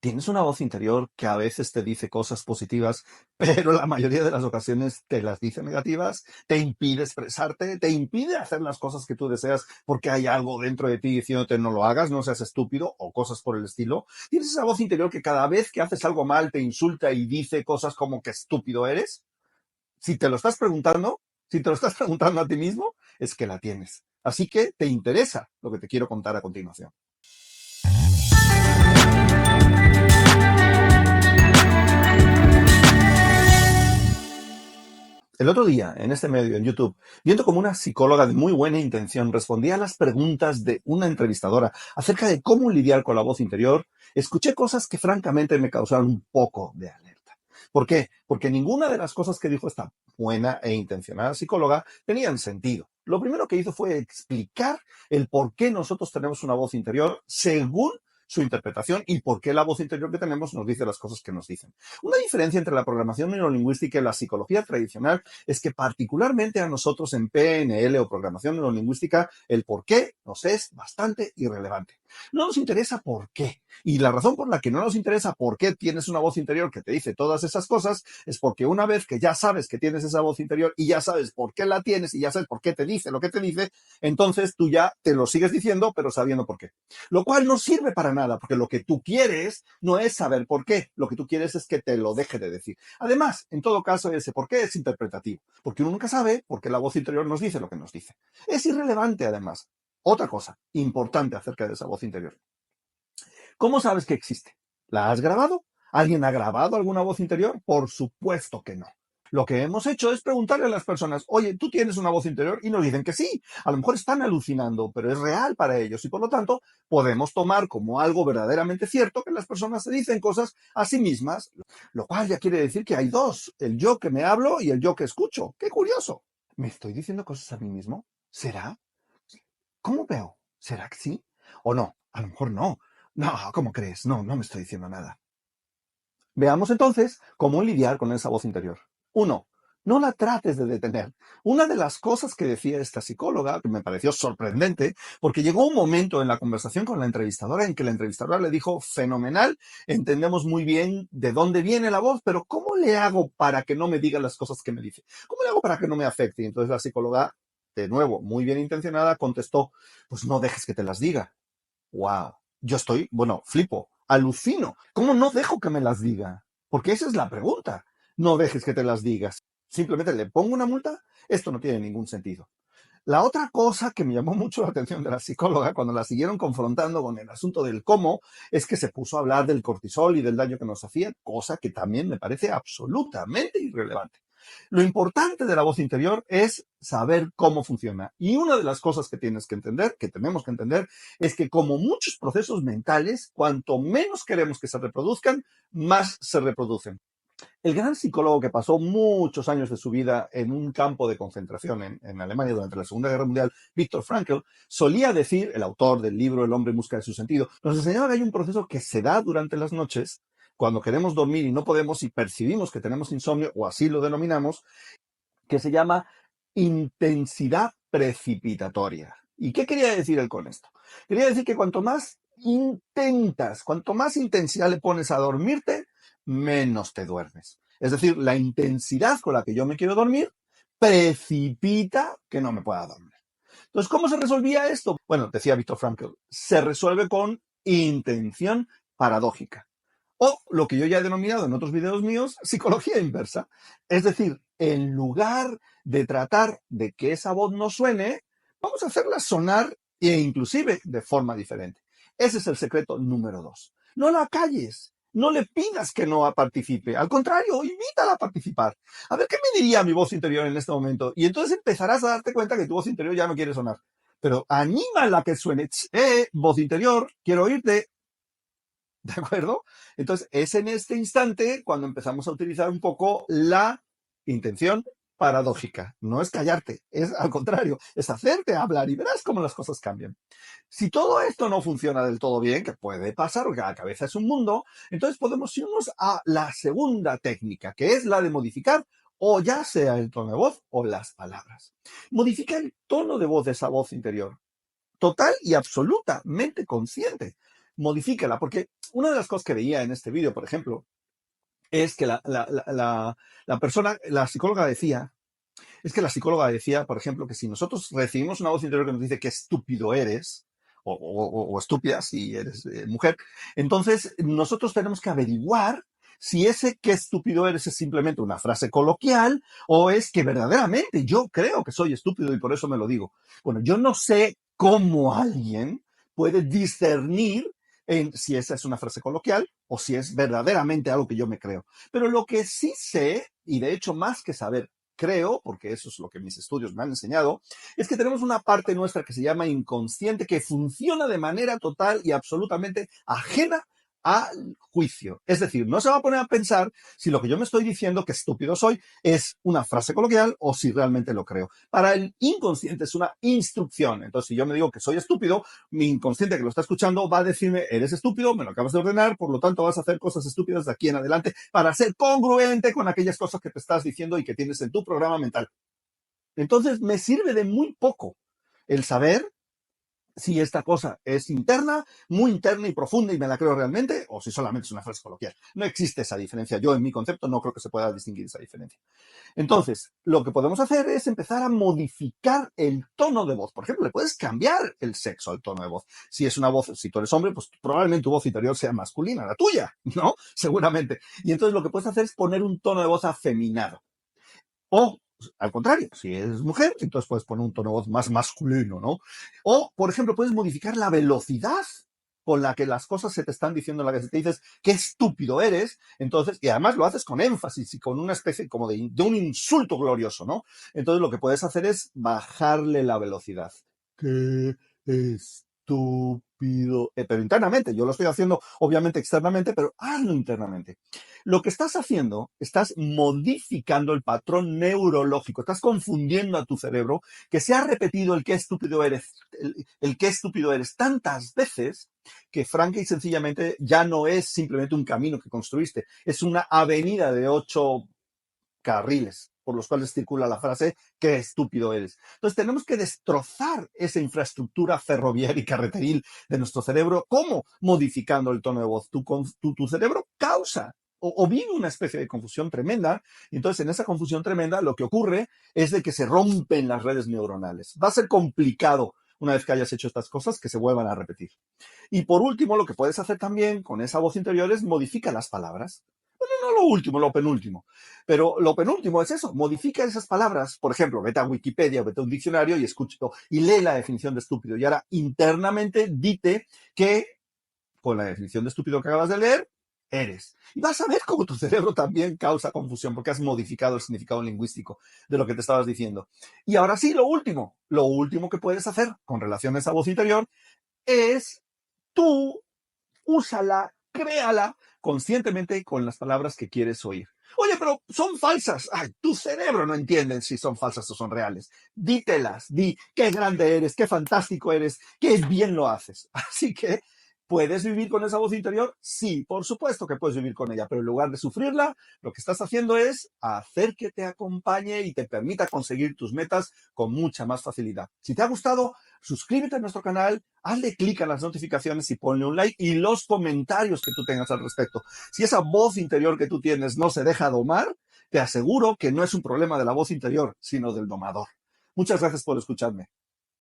Tienes una voz interior que a veces te dice cosas positivas, pero la mayoría de las ocasiones te las dice negativas, te impide expresarte, te impide hacer las cosas que tú deseas porque hay algo dentro de ti diciéndote no lo hagas, no seas estúpido o cosas por el estilo. Tienes esa voz interior que cada vez que haces algo mal te insulta y dice cosas como que estúpido eres. Si te lo estás preguntando, si te lo estás preguntando a ti mismo, es que la tienes. Así que te interesa lo que te quiero contar a continuación. El otro día, en este medio, en YouTube, viendo como una psicóloga de muy buena intención respondía a las preguntas de una entrevistadora acerca de cómo lidiar con la voz interior, escuché cosas que francamente me causaron un poco de alerta. ¿Por qué? Porque ninguna de las cosas que dijo esta buena e intencionada psicóloga tenían sentido. Lo primero que hizo fue explicar el por qué nosotros tenemos una voz interior según su interpretación y por qué la voz interior que tenemos nos dice las cosas que nos dicen. Una diferencia entre la programación neurolingüística y la psicología tradicional es que particularmente a nosotros en PNL o programación neurolingüística, el por qué nos es bastante irrelevante. No nos interesa por qué. Y la razón por la que no nos interesa por qué tienes una voz interior que te dice todas esas cosas es porque una vez que ya sabes que tienes esa voz interior y ya sabes por qué la tienes y ya sabes por qué te dice lo que te dice, entonces tú ya te lo sigues diciendo, pero sabiendo por qué. Lo cual no sirve para nada, porque lo que tú quieres no es saber por qué. Lo que tú quieres es que te lo deje de decir. Además, en todo caso, ese por qué es interpretativo, porque uno nunca sabe por qué la voz interior nos dice lo que nos dice. Es irrelevante, además. Otra cosa importante acerca de esa voz interior. ¿Cómo sabes que existe? ¿La has grabado? ¿Alguien ha grabado alguna voz interior? Por supuesto que no. Lo que hemos hecho es preguntarle a las personas, oye, ¿tú tienes una voz interior? Y nos dicen que sí. A lo mejor están alucinando, pero es real para ellos y por lo tanto podemos tomar como algo verdaderamente cierto que las personas se dicen cosas a sí mismas, lo cual ya quiere decir que hay dos, el yo que me hablo y el yo que escucho. ¡Qué curioso! ¿Me estoy diciendo cosas a mí mismo? ¿Será? ¿Cómo veo? ¿Será que sí? ¿O no? A lo mejor no. No, ¿cómo crees? No, no me estoy diciendo nada. Veamos entonces cómo lidiar con esa voz interior. Uno, no la trates de detener. Una de las cosas que decía esta psicóloga, que me pareció sorprendente, porque llegó un momento en la conversación con la entrevistadora en que la entrevistadora le dijo, fenomenal, entendemos muy bien de dónde viene la voz, pero ¿cómo le hago para que no me diga las cosas que me dice? ¿Cómo le hago para que no me afecte? Y entonces la psicóloga, de nuevo, muy bien intencionada, contestó, pues no dejes que te las diga. Wow. Yo estoy, bueno, flipo, alucino. ¿Cómo no dejo que me las diga? Porque esa es la pregunta. No dejes que te las digas. Simplemente le pongo una multa. Esto no tiene ningún sentido. La otra cosa que me llamó mucho la atención de la psicóloga cuando la siguieron confrontando con el asunto del cómo es que se puso a hablar del cortisol y del daño que nos hacía, cosa que también me parece absolutamente irrelevante. Lo importante de la voz interior es saber cómo funciona. Y una de las cosas que tienes que entender, que tenemos que entender, es que como muchos procesos mentales, cuanto menos queremos que se reproduzcan, más se reproducen. El gran psicólogo que pasó muchos años de su vida en un campo de concentración en Alemania durante la Segunda Guerra Mundial, Viktor Frankl, solía decir, el autor del libro El hombre en busca de su sentido, nos enseñaba que hay un proceso que se da durante las noches, cuando queremos dormir y no podemos y percibimos que tenemos insomnio, o así lo denominamos, que se llama intensidad precipitatoria. ¿Y qué quería decir él con esto? Quería decir que cuanto más intentas, cuanto más intensidad le pones a dormirte, menos te duermes. Es decir, la intensidad con la que yo me quiero dormir precipita que no me pueda dormir. Entonces, ¿cómo se resolvía esto? Bueno, decía Viktor Frankl, se resuelve con intención paradójica. O lo que yo ya he denominado en otros videos míos, psicología inversa. Es decir, en lugar de tratar de que esa voz no suene, vamos a hacerla sonar e inclusive de forma diferente. Ese es el secreto número 2. No la calles. No le pidas que no participe. Al contrario, invítala a participar. A ver, ¿qué me diría mi voz interior en este momento? Y entonces empezarás a darte cuenta que tu voz interior ya no quiere sonar. Pero anímala a que suene. Voz interior, quiero oírte. ¿De acuerdo? Entonces, es en este instante cuando empezamos a utilizar un poco la intención paradójica. No es callarte, es al contrario, es hacerte hablar y verás cómo las cosas cambian. Si todo esto no funciona del todo bien, que puede pasar, porque la cabeza es un mundo, entonces podemos irnos a la segunda técnica, que es la de modificar o ya sea el tono de voz o las palabras. Modifica el tono de voz de esa voz interior, total y absolutamente consciente. modifícala, porque una de las cosas que veía en este vídeo, por ejemplo, es que la persona, la psicóloga decía, por ejemplo, que si nosotros recibimos una voz interior que nos dice qué estúpido eres, o estúpida si eres mujer, entonces nosotros tenemos que averiguar si ese qué estúpido eres es simplemente una frase coloquial o es que verdaderamente yo creo que soy estúpido y por eso me lo digo. Bueno, yo no sé cómo alguien puede discernir en si esa es una frase coloquial o si es verdaderamente algo que yo me creo. Pero lo que sí sé, y de hecho más que saber, creo, porque eso es lo que mis estudios me han enseñado, es que tenemos una parte nuestra que se llama inconsciente que funciona de manera total y absolutamente ajena al juicio. Es decir, no se va a poner a pensar si lo que yo me estoy diciendo, que estúpido soy, es una frase coloquial o si realmente lo creo. Para el inconsciente es una instrucción. Entonces, si yo me digo que soy estúpido, mi inconsciente que lo está escuchando va a decirme, eres estúpido, me lo acabas de ordenar, por lo tanto vas a hacer cosas estúpidas de aquí en adelante para ser congruente con aquellas cosas que te estás diciendo y que tienes en tu programa mental. Entonces, me sirve de muy poco el saber si esta cosa es interna, muy interna y profunda y me la creo realmente, o si solamente es una frase coloquial. No existe esa diferencia. Yo, en mi concepto, no creo que se pueda distinguir esa diferencia. Entonces, lo que podemos hacer es empezar a modificar el tono de voz. Por ejemplo, le puedes cambiar el sexo al tono de voz. Si es una voz, si tú eres hombre, pues probablemente tu voz interior sea masculina, la tuya, ¿no? Seguramente. Y entonces lo que puedes hacer es poner un tono de voz afeminado. O, al contrario, si eres mujer, entonces puedes poner un tono de voz más masculino, ¿no? O, por ejemplo, puedes modificar la velocidad con la que las cosas se te están diciendo, la que te dices, qué estúpido eres, entonces, y además lo haces con énfasis y con una especie como de un insulto glorioso, ¿no? Entonces lo que puedes hacer es bajarle la velocidad. Qué estúpido. Pero internamente, yo lo estoy haciendo obviamente externamente, pero hazlo internamente. Lo que estás haciendo, estás modificando el patrón neurológico, estás confundiendo a tu cerebro que se ha repetido el qué estúpido eres, el qué estúpido eres tantas veces que franca y sencillamente ya no es simplemente un camino que construiste, es una avenida de 8 carriles por los cuales circula la frase qué estúpido eres. Entonces tenemos que destrozar esa infraestructura ferroviaria y carreteril de nuestro cerebro. ¿Cómo? Modificando el tono de voz. Tu cerebro causa o vive una especie de confusión tremenda, y entonces en esa confusión tremenda lo que ocurre es de que se rompen las redes neuronales. Va a ser complicado una vez que hayas hecho estas cosas que se vuelvan a repetir. Y por último, lo que puedes hacer también con esa voz interior es modifica las palabras. Bueno, no lo último, lo penúltimo. Pero lo penúltimo es eso, modifica esas palabras. Por ejemplo, vete a Wikipedia, vete a un diccionario y escúchalo y lee la definición de estúpido. Y ahora internamente dite que con la definición de estúpido que acabas de leer, eres. Y vas a ver cómo tu cerebro también causa confusión porque has modificado el significado lingüístico de lo que te estabas diciendo. Y ahora sí, lo último que puedes hacer con relación a esa voz interior es tú úsala, créala conscientemente con las palabras que quieres oír. Oye, pero son falsas. Ay, tu cerebro no entiende si son falsas o son reales. Dítelas, di qué grande eres, qué fantástico eres, qué bien lo haces. Así que, ¿puedes vivir con esa voz interior? Sí, por supuesto que puedes vivir con ella, pero en lugar de sufrirla, lo que estás haciendo es hacer que te acompañe y te permita conseguir tus metas con mucha más facilidad. Si te ha gustado, suscríbete a nuestro canal, hazle clic a las notificaciones y ponle un like y los comentarios que tú tengas al respecto. Si esa voz interior que tú tienes no se deja domar, te aseguro que no es un problema de la voz interior, sino del domador. Muchas gracias por escucharme.